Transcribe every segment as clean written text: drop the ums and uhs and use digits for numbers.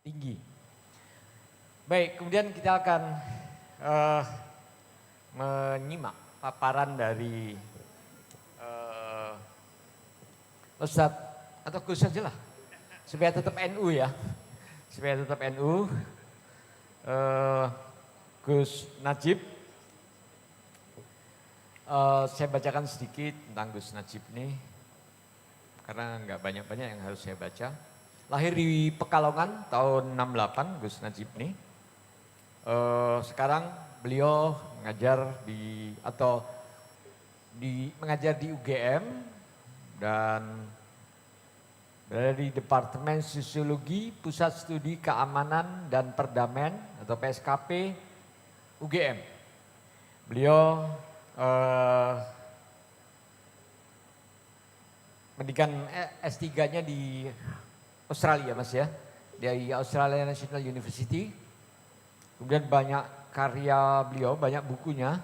tinggi. Baik, kemudian kita akan menyimak paparan dari Ustadz atau Gus saja lah, supaya tetap NU ya, supaya tetap NU. Gus Najib, saya bacakan sedikit tentang Gus Najib ini, karena nggak banyak-banyak yang harus saya baca. Lahir di Pekalongan tahun 68 Gus Najib ini. Sekarang beliau mengajar mengajar di UGM dan berada di Departemen Sosiologi Pusat Studi Keamanan dan Perdamaian atau PSKP UGM. Beliau pendidikan S3-nya di Australia Mas ya, dari Australia National University. Kemudian banyak karya beliau, banyak bukunya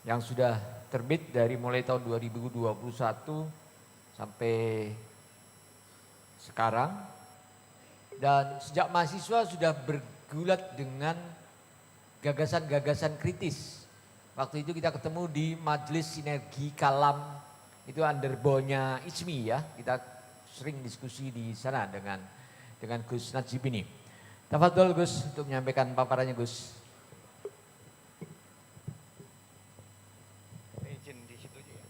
yang sudah terbit dari mulai tahun 2021 sampai sekarang. Dan sejak mahasiswa sudah bergulat dengan gagasan-gagasan kritis. Waktu itu kita ketemu di Majelis Sinergi Kalam, itu underbownya ISMI ya. Kita sering diskusi di sana dengan Gus Najib ini. Tafadhol Gus untuk menyampaikan paparannya Gus. Izin di situ juga.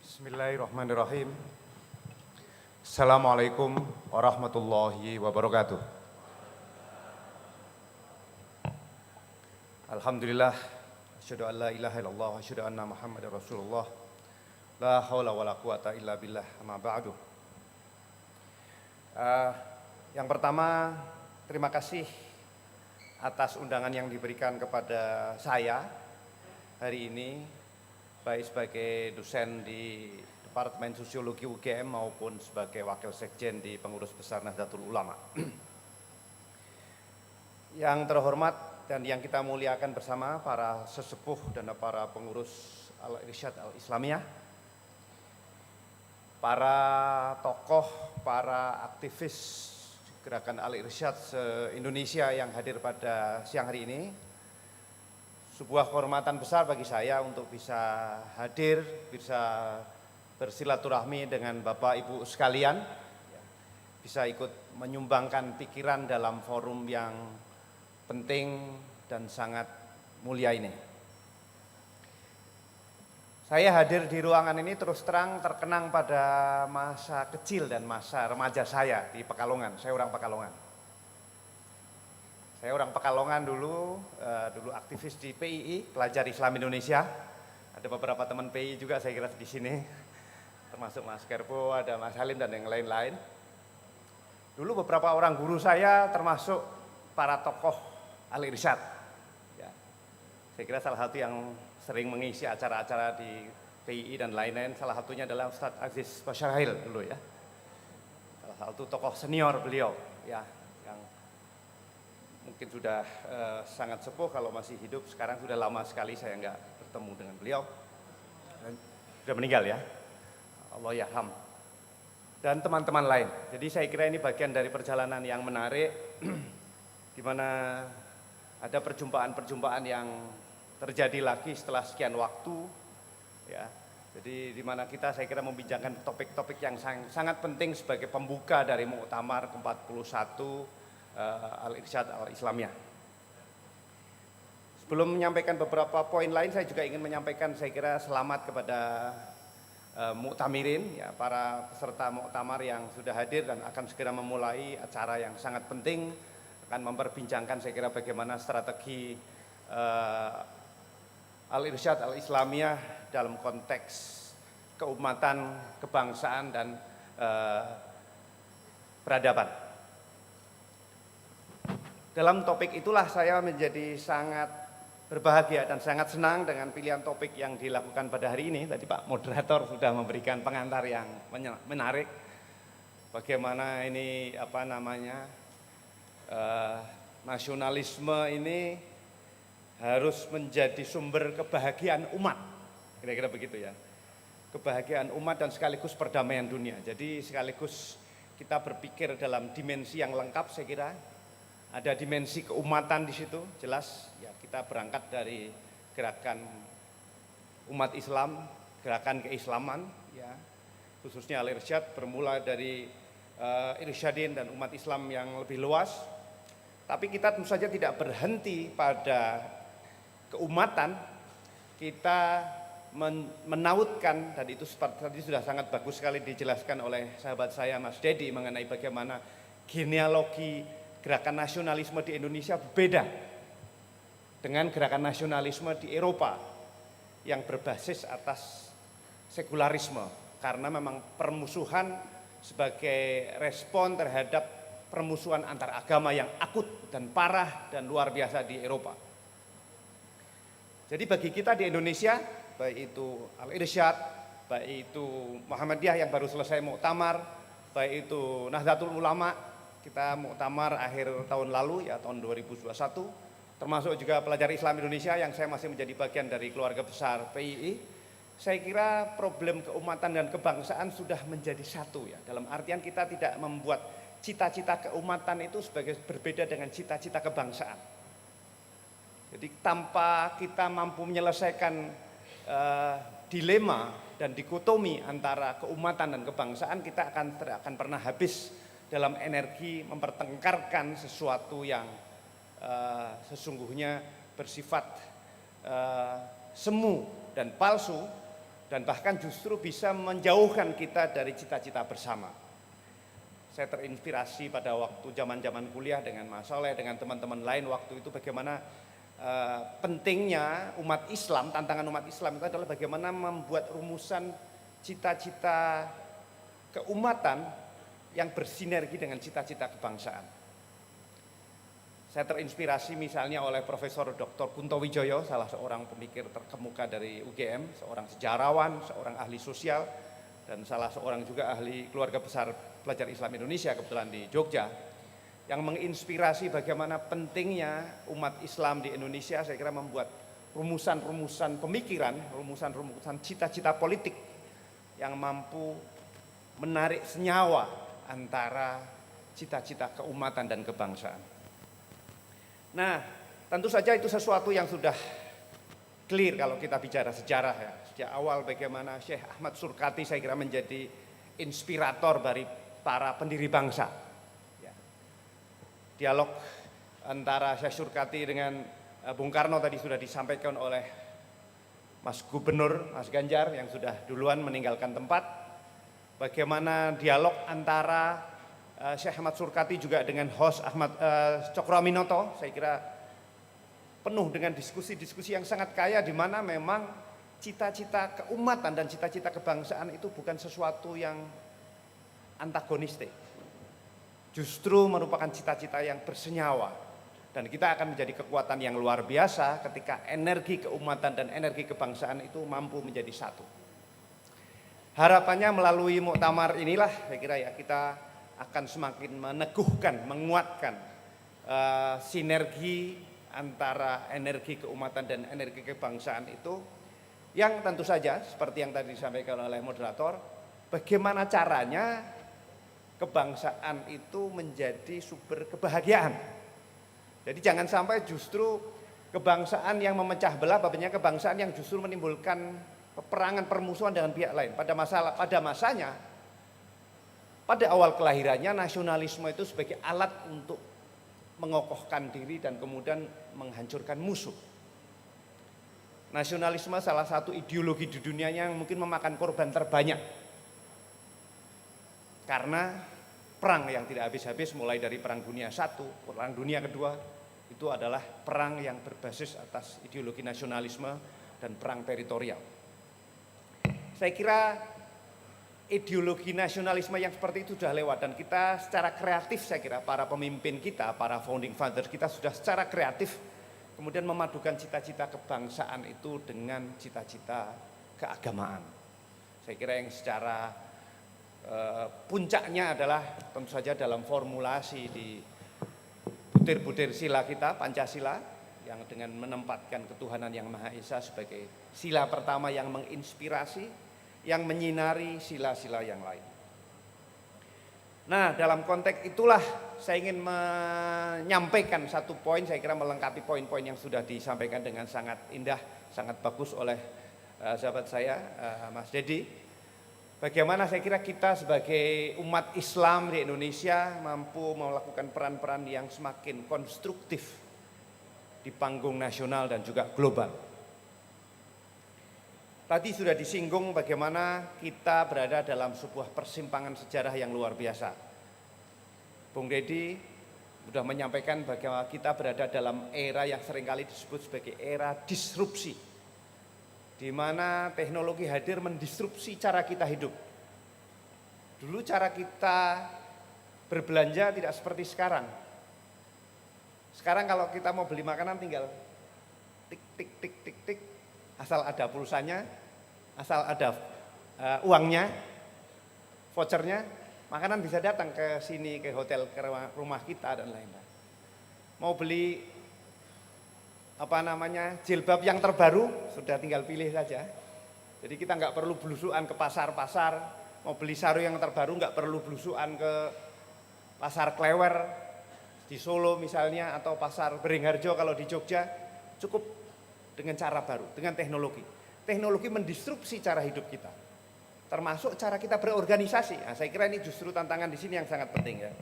Bismillahirrahmanirrahim. Assalamualaikum warahmatullahi wabarakatuh. Alhamdulillah, asyhadu an la ilaha illallah wa asyhadu anna Muhammadar Rasulullah. La haula wala quwata illa billah, amma ba'du. Yang pertama, terima kasih atas undangan yang diberikan kepada saya hari ini, baik sebagai dosen di Departemen Sosiologi UGM maupun sebagai Wakil Sekjen di Pengurus Besar Nahdlatul Ulama. Yang terhormat dan yang kita muliakan bersama para sesepuh dan para pengurus Al-Irsyad Al-Islamiyah, para tokoh, para aktivis Gerakan Al-Irsyad se-Indonesia yang hadir pada siang hari ini. Sebuah kehormatan besar bagi saya untuk bisa hadir, bisa bersilaturahmi dengan Bapak Ibu sekalian, bisa ikut menyumbangkan pikiran dalam forum yang penting dan sangat mulia ini. Saya hadir di ruangan ini terus terang terkenang pada masa kecil dan masa remaja saya di Pekalongan. Saya orang Pekalongan. Saya orang Pekalongan dulu aktivis di PII, Pelajar Islam Indonesia. Ada beberapa teman PII juga saya kira di sini, termasuk Mas Kerpo, ada Mas Halim dan yang lain-lain. Dulu beberapa orang guru saya termasuk para tokoh Al-Irsyad. Ya. Saya kira salah satu yang sering mengisi acara-acara di PII dan lain-lain, salah satunya adalah Ustadz Aziz Basyarahil dulu ya. Salah satu tokoh senior beliau ya, yang mungkin sudah sangat sepuh kalau masih hidup. Sekarang sudah lama sekali saya nggak bertemu dengan beliau. Dan sudah meninggal ya, Allah yarham. Dan teman-teman lain. Jadi saya kira ini bagian dari perjalanan yang menarik, di mana ada perjumpaan-perjumpaan yang terjadi lagi setelah sekian waktu, ya. Jadi di mana kita saya kira membincangkan topik-topik yang sangat penting sebagai pembuka dari Muktamar ke-41 Al-Irsyad Al-Islamiyah. Sebelum menyampaikan beberapa poin lain, saya juga ingin menyampaikan saya kira selamat kepada muktamirin, ya, para peserta muktamar yang sudah hadir dan akan segera memulai acara yang sangat penting, akan memperbincangkan saya kira bagaimana strategi Al-Irsyad Al-Islamiyah dalam konteks keumatan, kebangsaan, dan peradaban. Dalam topik itulah saya menjadi sangat berbahagia dan sangat senang dengan pilihan topik yang dilakukan pada hari ini. Tadi Pak Moderator sudah memberikan pengantar yang menarik. bagaimana ini nasionalisme ini harus menjadi sumber kebahagiaan umat, kira-kira begitu ya. Kebahagiaan umat dan sekaligus perdamaian dunia. Jadi sekaligus kita berpikir dalam dimensi yang lengkap, saya kira ada dimensi keumatan di situ, jelas ya, kita berangkat dari gerakan umat Islam, gerakan keislaman ya, khususnya Al-Irsyad bermula dari Irsyadin dan umat Islam yang lebih luas. Tapi kita tentu saja tidak berhenti pada keumatan, kita menautkan, dan itu seperti tadi sudah sangat bagus sekali dijelaskan oleh sahabat saya Mas Dedi mengenai bagaimana genealogi gerakan nasionalisme di Indonesia berbeda dengan gerakan nasionalisme di Eropa yang berbasis atas sekularisme, karena memang permusuhan sebagai respon terhadap permusuhan antar agama yang akut dan parah dan luar biasa di Eropa. Jadi bagi kita di Indonesia, baik itu Al-Irsyad, baik itu Muhammadiyah yang baru selesai muktamar, baik itu Nahdlatul Ulama, kita muktamar akhir tahun lalu ya, tahun 2021, termasuk juga pelajar Islam Indonesia yang saya masih menjadi bagian dari keluarga besar PII. Saya kira problem keumatan dan kebangsaan sudah menjadi satu ya, dalam artian kita tidak membuat cita-cita keumatan itu sebagai berbeda dengan cita-cita kebangsaan. Jadi tanpa kita mampu menyelesaikan dilema dan dikotomi antara keumatan dan kebangsaan, kita akan pernah habis dalam energi mempertengkarkan sesuatu yang sesungguhnya bersifat semu dan palsu, dan bahkan justru bisa menjauhkan kita dari cita-cita bersama. Saya terinspirasi pada waktu zaman-zaman kuliah dengan Mas Soleh, dengan teman-teman lain waktu itu, bagaimana pentingnya umat Islam, tantangan umat Islam itu adalah bagaimana membuat rumusan cita-cita keumatan yang bersinergi dengan cita-cita kebangsaan. Saya terinspirasi misalnya oleh Profesor Dr. Kunto Wijoyo, salah seorang pemikir terkemuka dari UGM, seorang sejarawan, seorang ahli sosial, dan salah seorang juga ahli keluarga besar pelajar Islam Indonesia kebetulan di Jogja, yang menginspirasi bagaimana pentingnya umat Islam di Indonesia. Saya kira membuat rumusan-rumusan pemikiran, rumusan-rumusan cita-cita politik yang mampu menarik senyawa antara cita-cita keumatan dan kebangsaan. Nah, tentu saja itu sesuatu yang sudah clear kalau kita bicara sejarah ya. Sejak awal bagaimana Syekh Ahmad Surkati saya kira menjadi inspirator dari para pendiri bangsa. Dialog antara Syekh Surkati dengan Bung Karno tadi sudah disampaikan oleh Mas Gubernur, Mas Ganjar yang sudah duluan meninggalkan tempat. Bagaimana dialog antara Syekh Ahmad Surkati juga dengan host Cokroaminoto, saya kira penuh dengan diskusi-diskusi yang sangat kaya, di mana memang cita-cita keumatan dan cita-cita kebangsaan itu bukan sesuatu yang antagonistik. Justru merupakan cita-cita yang bersenyawa, dan kita akan menjadi kekuatan yang luar biasa ketika energi keumatan dan energi kebangsaan itu mampu menjadi satu. Harapannya melalui muktamar inilah saya kira ya, kita akan semakin meneguhkan, menguatkan sinergi antara energi keumatan dan energi kebangsaan itu, yang tentu saja seperti yang tadi disampaikan oleh moderator, bagaimana caranya kebangsaan itu menjadi sumber kebahagiaan. Jadi jangan sampai justru kebangsaan yang memecah belah, babnya kebangsaan yang justru menimbulkan peperangan, permusuhan dengan pihak lain. Pada masanya, pada awal kelahirannya nasionalisme itu sebagai alat untuk mengokohkan diri dan kemudian menghancurkan musuh. Nasionalisme salah satu ideologi di dunia yang mungkin memakan korban terbanyak. Karena perang yang tidak habis-habis, mulai dari Perang Dunia I, Perang Dunia Kedua, itu adalah perang yang berbasis atas ideologi nasionalisme dan perang teritorial. Saya kira ideologi nasionalisme yang seperti itu sudah lewat, dan kita secara kreatif, saya kira para pemimpin kita, para founding fathers kita sudah secara kreatif kemudian memadukan cita-cita kebangsaan itu dengan cita-cita keagamaan. Saya kira yang secara puncaknya adalah tentu saja dalam formulasi di butir-butir sila kita, Pancasila, yang dengan menempatkan ketuhanan yang Maha Esa sebagai sila pertama yang menginspirasi, yang menyinari sila-sila yang lain. Nah, dalam konteks itulah saya ingin menyampaikan satu poin, saya kira melengkapi poin-poin yang sudah disampaikan dengan sangat indah, sangat bagus oleh sahabat saya, Mas Dedi. Bagaimana saya kira kita sebagai umat Islam di Indonesia mampu melakukan peran-peran yang semakin konstruktif di panggung nasional dan juga global. Tadi sudah disinggung bagaimana kita berada dalam sebuah persimpangan sejarah yang luar biasa. Bung Dedi sudah menyampaikan bahwa kita berada dalam era yang seringkali disebut sebagai era disrupsi, di mana teknologi hadir mendisrupsi cara kita hidup. Dulu cara kita berbelanja tidak seperti sekarang. Sekarang kalau kita mau beli makanan tinggal tik tik tik tik tik, asal ada pulsanya, asal ada uangnya, vouchernya, makanan bisa datang ke sini, ke hotel, ke rumah kita dan lain-lain. Mau beli jilbab yang terbaru, sudah tinggal pilih saja. Jadi kita nggak perlu belusukan ke pasar-pasar, mau beli sarung yang terbaru nggak perlu belusukan ke pasar Klewer di Solo misalnya, atau pasar Beringharjo kalau di Jogja, cukup dengan cara baru, dengan teknologi. Teknologi mendisrupsi cara hidup kita, termasuk cara kita berorganisasi. Nah, saya kira ini justru tantangan di sini yang sangat penting ya.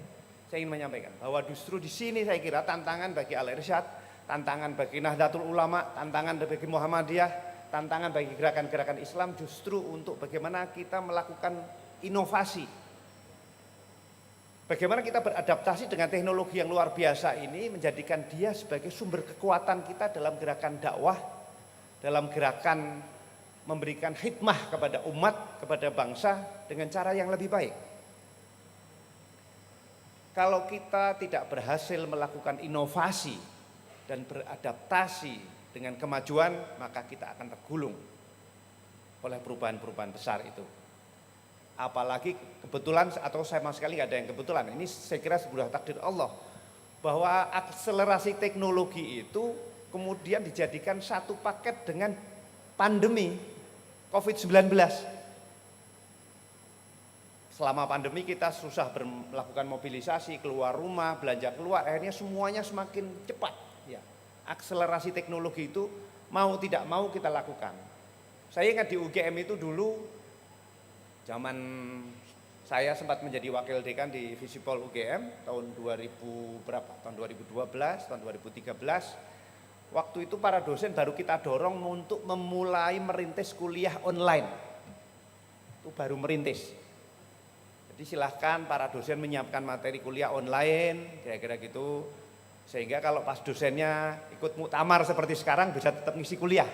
Saya ingin menyampaikan bahwa justru di sini saya kira tantangan bagi Al-Irsyad, tantangan bagi Nahdlatul Ulama, tantangan bagi Muhammadiyah, tantangan bagi gerakan-gerakan Islam justru untuk bagaimana kita melakukan inovasi. Bagaimana kita beradaptasi dengan teknologi yang luar biasa ini, menjadikan dia sebagai sumber kekuatan kita dalam gerakan dakwah, dalam gerakan memberikan hikmah kepada umat, kepada bangsa dengan cara yang lebih baik. Kalau kita tidak berhasil melakukan inovasi dan beradaptasi dengan kemajuan, maka kita akan tergulung oleh perubahan-perubahan besar itu. Apalagi kebetulan, atau sama sekali nggak ada yang kebetulan, ini saya kira sebuah takdir Allah, bahwa akselerasi teknologi itu kemudian dijadikan satu paket dengan pandemi COVID-19. Selama pandemi kita susah melakukan mobilisasi, keluar rumah, belanja keluar, akhirnya semuanya semakin cepat. Ya. Akselerasi teknologi itu mau tidak mau kita lakukan. Saya ingat di UGM itu dulu, zaman saya sempat menjadi wakil dekan di Visipol UGM tahun 2000 berapa? Tahun 2012, tahun 2013. Waktu itu para dosen baru kita dorong untuk memulai merintis kuliah online. Itu baru merintis. Jadi silahkan para dosen menyiapkan materi kuliah online, kira-kira gitu. Sehingga kalau pas dosennya ikut muktamar seperti sekarang bisa tetap ngisi kuliah.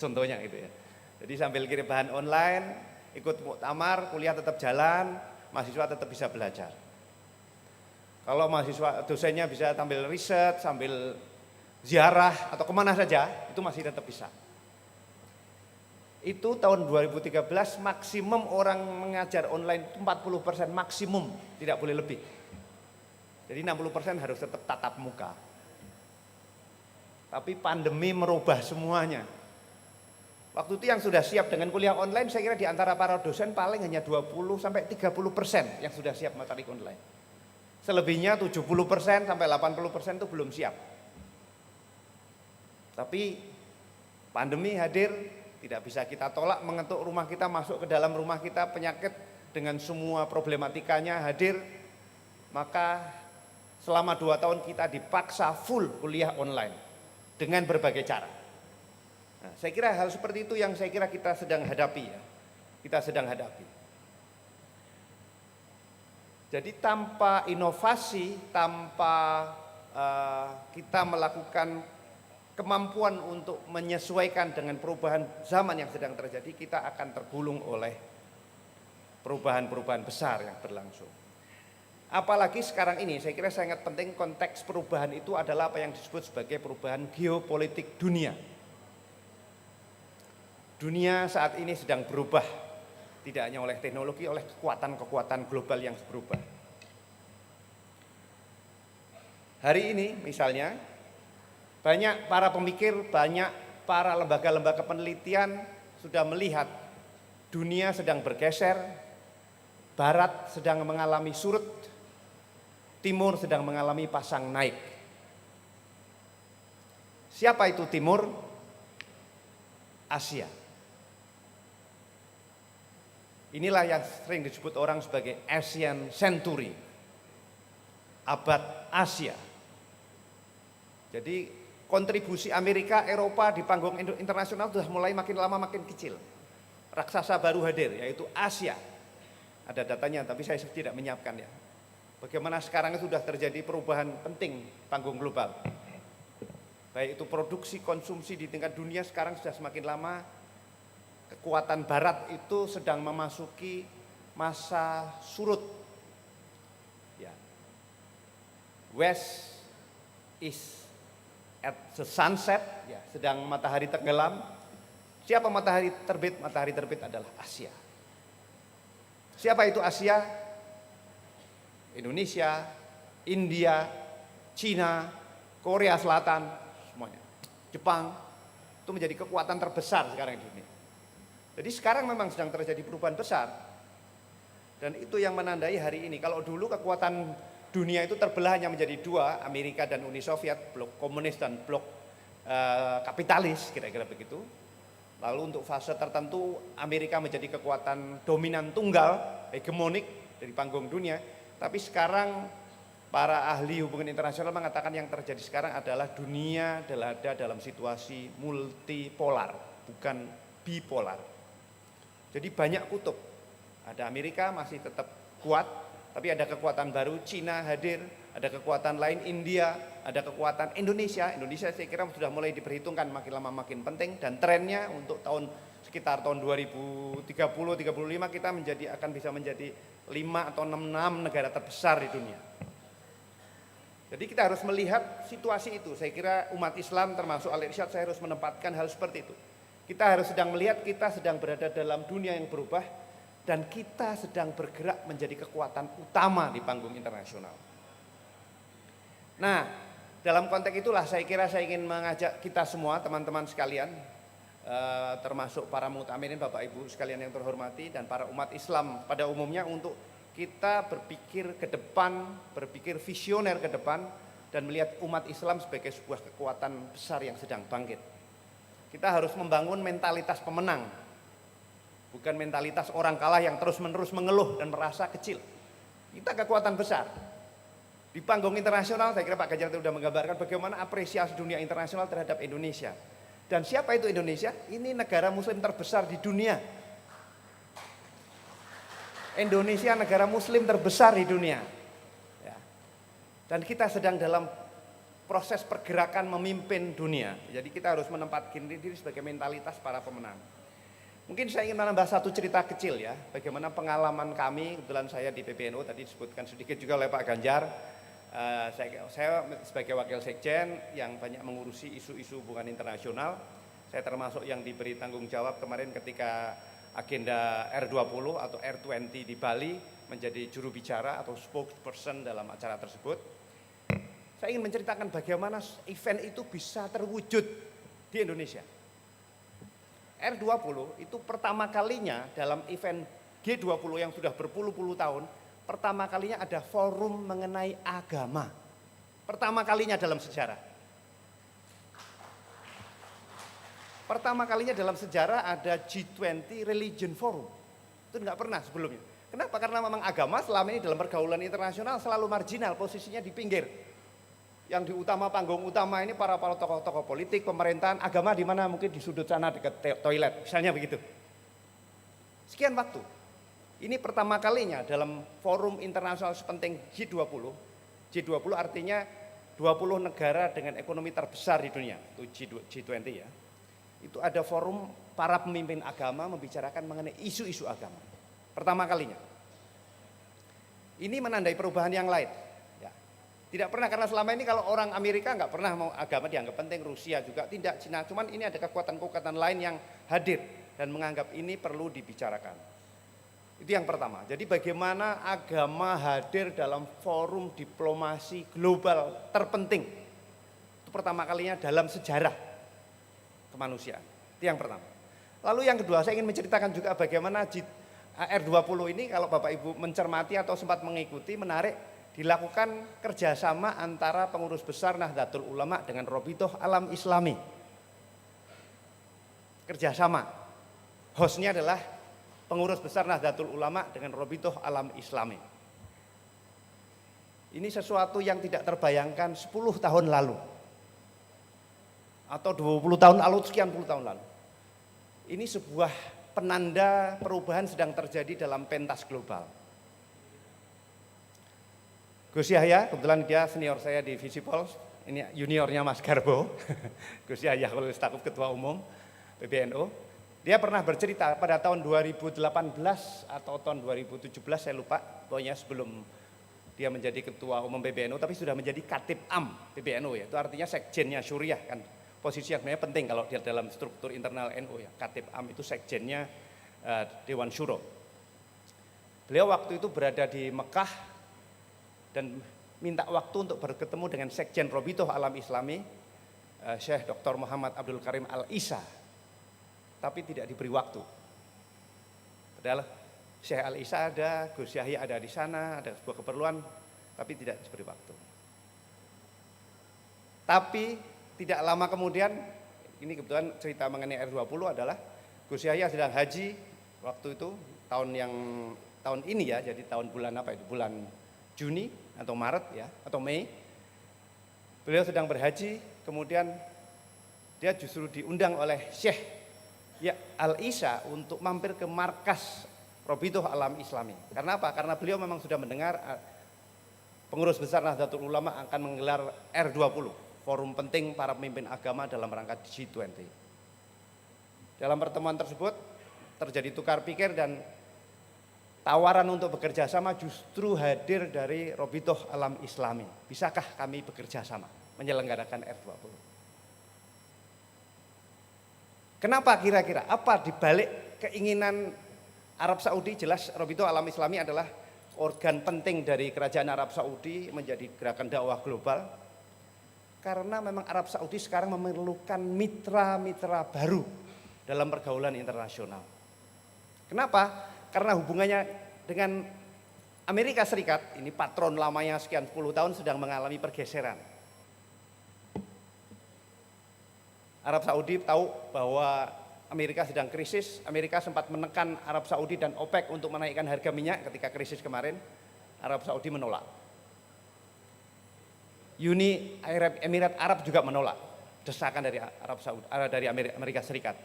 Contohnya gitu ya. Jadi sambil kirim bahan online, ikut muktamar, kuliah tetap jalan, mahasiswa tetap bisa belajar. Kalau mahasiswa dosennya bisa sambil riset, sambil ziarah atau kemana saja, itu masih tetap bisa. Itu tahun 2013 maksimum orang mengajar online 40% maksimum, tidak boleh lebih. Jadi 60% harus tetap tatap muka. Tapi pandemi merubah semuanya. Waktu itu yang sudah siap dengan kuliah online, saya kira di antara para dosen paling hanya 20-30% yang sudah siap materi online. Selebihnya 70% sampai 80% itu belum siap. Tapi pandemi hadir, tidak bisa kita tolak, mengetuk rumah kita, masuk ke dalam rumah kita, penyakit dengan semua problematikanya hadir. Maka selama 2 tahun kita dipaksa full kuliah online dengan berbagai cara. Nah, saya kira hal seperti itu yang saya kira kita sedang hadapi ya. Kita sedang hadapi. Jadi tanpa inovasi, tanpa kita melakukan kemampuan untuk menyesuaikan dengan perubahan zaman yang sedang terjadi, kita akan tergulung oleh perubahan-perubahan besar yang berlangsung. Apalagi sekarang ini, saya kira sangat penting konteks perubahan itu adalah apa yang disebut sebagai perubahan geopolitik dunia. Dunia saat ini sedang berubah Tidak hanya oleh teknologi, oleh kekuatan-kekuatan global yang berubah. Hari ini misalnya, banyak para pemikir, banyak para lembaga-lembaga penelitian sudah melihat dunia sedang bergeser, barat sedang mengalami surut, timur sedang mengalami pasang naik. Siapa itu timur? Asia. Inilah yang sering disebut orang sebagai Asian Century, abad Asia. Jadi kontribusi Amerika, Eropa di panggung internasional sudah mulai makin lama makin kecil. Raksasa baru hadir, yaitu Asia. Ada datanya, tapi saya tidak menyiapkan ya. Bagaimana sekarang sudah terjadi perubahan penting panggung global. Baik itu produksi, konsumsi di tingkat dunia sekarang sudah semakin lama. Kekuatan barat itu sedang memasuki masa surut. Ya. West is at the sunset, ya, sedang matahari tenggelam. Siapa matahari terbit? Matahari terbit adalah Asia. Siapa itu Asia? Indonesia, India, Cina, Korea Selatan, semuanya. Jepang, itu menjadi kekuatan terbesar sekarang di dunia. Jadi sekarang memang sedang terjadi perubahan besar. Dan itu yang menandai hari ini. Kalau dulu kekuatan dunia itu terbelah hanya menjadi dua, Amerika dan Uni Soviet, blok komunis dan blok kapitalis, kira-kira begitu. Lalu untuk fase tertentu Amerika menjadi kekuatan dominan tunggal, hegemonik dari panggung dunia. Tapi sekarang para ahli hubungan internasional mengatakan yang terjadi sekarang adalah dunia ada dalam situasi multipolar, bukan bipolar. Jadi banyak kutub. Ada Amerika masih tetap kuat, tapi ada kekuatan baru, Cina hadir, ada kekuatan lain India, ada kekuatan Indonesia. Indonesia saya kira sudah mulai diperhitungkan makin lama makin penting, dan trennya untuk sekitar tahun 2030-35 kita akan bisa menjadi 5 atau 6 negara terbesar di dunia. Jadi kita harus melihat situasi itu. Saya kira umat Islam termasuk Al-Irsyad saya harus menempatkan hal seperti itu. Kita harus sedang melihat kita sedang berada dalam dunia yang berubah dan kita sedang bergerak menjadi kekuatan utama di panggung internasional. Nah, dalam konteks itulah saya kira saya ingin mengajak kita semua teman-teman sekalian, termasuk para mutamirin, Bapak Ibu sekalian yang terhormati, dan para umat Islam pada umumnya untuk kita berpikir ke depan, berpikir visioner ke depan dan melihat umat Islam sebagai sebuah kekuatan besar yang sedang bangkit. Kita harus membangun mentalitas pemenang, bukan mentalitas orang kalah yang terus-menerus mengeluh dan merasa kecil. Kita kekuatan besar. Di panggung internasional saya kira Pak Ganjar sudah menggambarkan bagaimana apresiasi dunia internasional terhadap Indonesia. Dan siapa itu Indonesia? Ini negara muslim terbesar di dunia. Indonesia negara muslim terbesar di dunia. Ya. Dan kita sedang dalam proses pergerakan memimpin dunia. Jadi kita harus menempatkan diri sebagai mentalitas para pemenang. Mungkin saya ingin menambah satu cerita kecil ya, bagaimana pengalaman kami, kebetulan saya di PBNU tadi disebutkan sedikit juga oleh Pak Ganjar. Saya sebagai wakil sekjen yang banyak mengurusi isu-isu hubungan internasional. Saya termasuk yang diberi tanggung jawab kemarin ketika agenda R20 atau R20 di Bali menjadi juru bicara atau spokesperson dalam acara tersebut. Saya ingin menceritakan bagaimana event itu bisa terwujud di Indonesia. R20 itu pertama kalinya dalam event G20 yang sudah berpuluh-puluh tahun, pertama kalinya ada forum mengenai agama. Pertama kalinya dalam sejarah. Pertama kalinya dalam sejarah ada G20 Religion Forum. Itu enggak pernah sebelumnya. Kenapa? Karena memang agama selama ini dalam pergaulan internasional selalu marginal, posisinya di pinggir. Yang di panggung utama ini para tokoh-tokoh politik, pemerintahan, agama di mana mungkin di sudut sana dekat toilet, misalnya begitu. Sekian waktu. Ini pertama kalinya dalam forum internasional sepenting G20. G20 artinya 20 negara dengan ekonomi terbesar di dunia, itu G20 ya. Itu ada forum para pemimpin agama membicarakan mengenai isu-isu agama. Pertama kalinya. Ini menandai perubahan yang lain. Tidak pernah, karena selama ini kalau orang Amerika nggak pernah mau agama dianggap penting, Rusia juga tidak, Cina. Cuman ini ada kekuatan-kekuatan lain yang hadir dan menganggap ini perlu dibicarakan. Itu yang pertama. Jadi bagaimana agama hadir dalam forum diplomasi global terpenting. Itu pertama kalinya dalam sejarah kemanusiaan. Itu yang pertama. Lalu yang kedua, saya ingin menceritakan juga bagaimana R20 ini kalau Bapak Ibu mencermati atau sempat mengikuti, menarik, dilakukan kerjasama antara pengurus besar Nahdlatul Ulama dengan Robitoh Alam Islami. Kerjasama. Hostnya adalah pengurus besar Nahdlatul Ulama dengan Robitoh Alam Islami. Ini sesuatu yang tidak terbayangkan 10 tahun lalu. Atau 20 tahun lalu, sekian puluh tahun lalu. Ini sebuah penanda perubahan sedang terjadi dalam pentas global. Gus Yahya, kebetulan dia senior saya di Visipol, ini juniornya Mas Garbo, Gus Yahya Staquf Ketua Umum PBNU. Dia pernah bercerita pada tahun 2018 atau tahun 2017, saya lupa, pokoknya sebelum dia menjadi Ketua Umum PBNU, tapi sudah menjadi Katib Am PBNU ya, itu artinya sekjennya Syuriah kan, posisi yang sebenarnya penting kalau di dalam struktur internal NU ya, Katib Am itu sekjennya Dewan Syuro. Beliau waktu itu berada di Mekah, dan minta waktu untuk bertemu dengan Sekjen Robitoh Alam Islami, Syekh Dr. Muhammad Abdul Karim Al-Isa, tapi tidak diberi waktu. Padahal Syekh Al-Isa ada, Gus Yahya ada di sana, ada sebuah keperluan, tapi tidak diberi waktu. Tapi tidak lama kemudian, ini kebetulan cerita mengenai R20 adalah Gus Yahya sedang haji waktu itu, tahun ini ya, jadi tahun bulan apa itu, bulan Juni atau Maret ya, atau Mei. Beliau sedang berhaji, kemudian dia justru diundang oleh Syekh ya Al-Isa untuk mampir ke markas Robitoh Alam Islami. Karena apa? Karena beliau memang sudah mendengar pengurus besar Nahdlatul Ulama akan menggelar R20, forum penting para pemimpin agama dalam rangka G20. Dalam pertemuan tersebut terjadi tukar pikir dan tawaran untuk bekerja sama justru hadir dari Robitoh Alam Islami. Bisakah kami bekerja sama menyelenggarakan R20? Kenapa kira-kira? Apa dibalik keinginan Arab Saudi? Jelas Robitoh Alam Islami adalah organ penting dari kerajaan Arab Saudi menjadi gerakan dakwah global. Karena memang Arab Saudi sekarang memerlukan mitra-mitra baru dalam pergaulan internasional. Kenapa? Karena hubungannya dengan Amerika Serikat, ini patron lamanya sekian 10 tahun sedang mengalami pergeseran. Arab Saudi tahu bahwa Amerika sedang krisis, Amerika sempat menekan Arab Saudi dan OPEC untuk menaikkan harga minyak ketika krisis kemarin, Arab Saudi menolak. Uni Emirat Arab juga menolak desakan dari Arab Saudi, dari Amerika Serikat.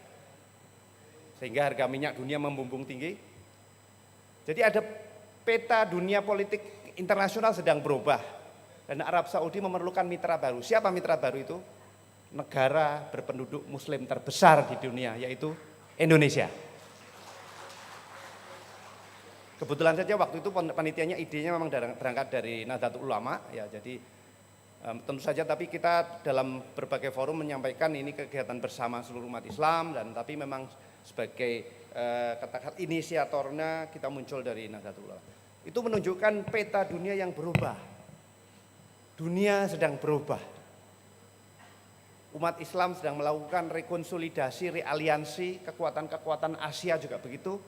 Sehingga harga minyak dunia membumbung tinggi. Jadi ada peta dunia politik internasional sedang berubah dan Arab Saudi memerlukan mitra baru. Siapa mitra baru itu? Negara berpenduduk muslim terbesar di dunia, yaitu Indonesia. Kebetulan saja waktu itu panitianya idenya memang berangkat dari Nahdlatul Ulama ya, jadi tentu saja tapi kita dalam berbagai forum menyampaikan ini kegiatan bersama seluruh umat Islam, dan tapi memang sebagai katakan inisiatornya kita muncul dari Nahdlatul Ulama. Itu menunjukkan peta dunia yang berubah. Dunia sedang berubah. Umat Islam sedang melakukan rekonsolidasi, realiansi, kekuatan-kekuatan Asia juga begitu.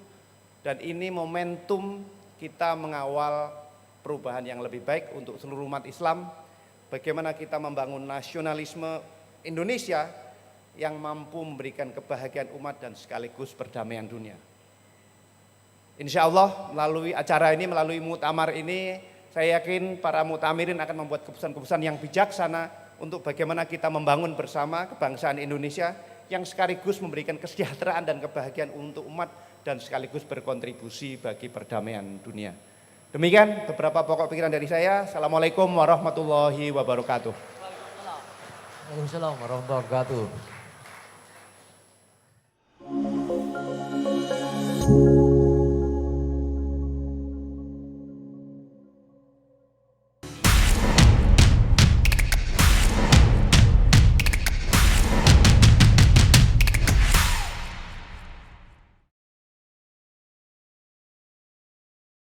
Dan ini momentum kita mengawal perubahan yang lebih baik untuk seluruh umat Islam. Bagaimana kita membangun nasionalisme Indonesia yang mampu memberikan kebahagiaan umat dan sekaligus perdamaian dunia. Insya Allah melalui acara ini, melalui muktamar ini, saya yakin para muktamirin akan membuat keputusan-keputusan yang bijaksana untuk bagaimana kita membangun bersama kebangsaan Indonesia yang sekaligus memberikan kesejahteraan dan kebahagiaan untuk umat dan sekaligus berkontribusi bagi perdamaian dunia. Demikian beberapa pokok pikiran dari saya. Assalamualaikum warahmatullahi wabarakatuh. Waalaikumsalam warahmatullahi wabarakatuh.